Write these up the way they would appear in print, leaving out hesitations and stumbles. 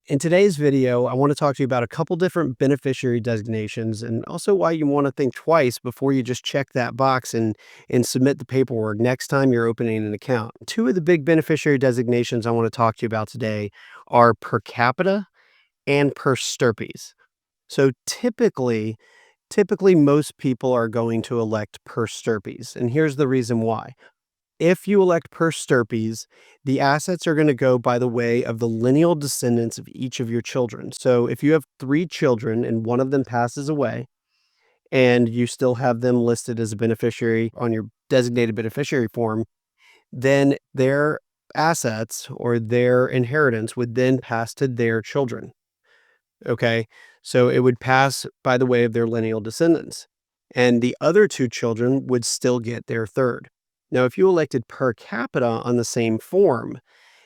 In today's video, I want to talk to you about a couple different beneficiary designations and also why you want to think twice before you just check that box and submit the paperwork next time you're opening an account. Two of the big beneficiary designations I want to talk to you about today are per capita and per Stirpes. So typically most people are going to elect per Stirpes, and here's the reason why. If you elect per Stirpes, the assets are going to go by the way of the lineal descendants of each of your children. So if you have three children and one of them passes away and you still have them listed as a beneficiary on your designated beneficiary form, then their assets or their inheritance would then pass to their children. Okay. So it would pass by the way of their lineal descendants. And the other two children would still get their third. Now, if you elected per capita on the same form,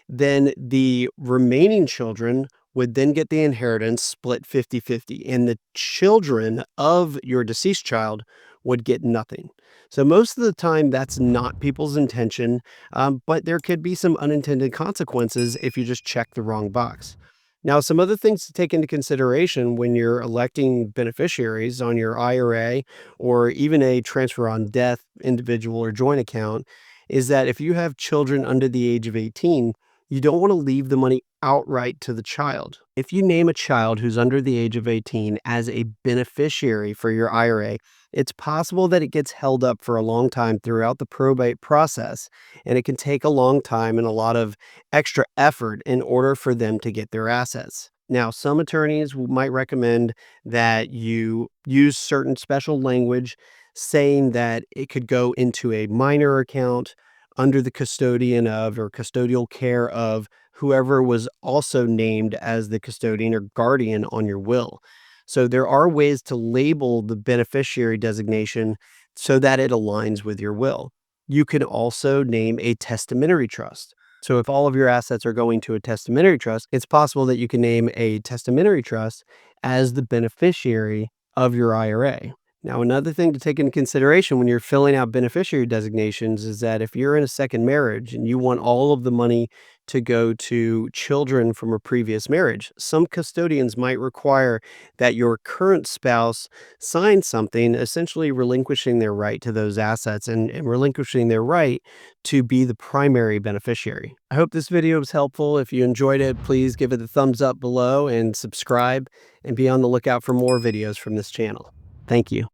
then the remaining children would then get the inheritance split 50-50, and the children of your deceased child would get nothing. So most of the time, that's not people's intention, but there could be some unintended consequences if you just check the wrong box. Now, some other things to take into consideration when you're electing beneficiaries on your IRA or even a transfer on death, individual or joint account is that if you have children under the age of 18, you don't want to leave the money outright to the child. If you name a child who's under the age of 18 as a beneficiary for your IRA, it's possible that it gets held up for a long time throughout the probate process, and it can take a long time and a lot of extra effort in order for them to get their assets. Now, some attorneys might recommend that you use certain special language saying that it could go into a minor account under the custodian of or custodial care of whoever was also named as the custodian or guardian on your will. So there are ways to label the beneficiary designation so that it aligns with your will. You can also name a testamentary trust. So if all of your assets are going to a testamentary trust, it's possible that you can name a testamentary trust as the beneficiary of your IRA. Now, another thing to take into consideration when you're filling out beneficiary designations is that if you're in a second marriage and you want all of the money to go to children from a previous marriage, some custodians might require that your current spouse sign something, essentially relinquishing their right to those assets and relinquishing their right to be the primary beneficiary. I hope this video was helpful. If you enjoyed it, please give it a thumbs up below and subscribe and be on the lookout for more videos from this channel. Thank you.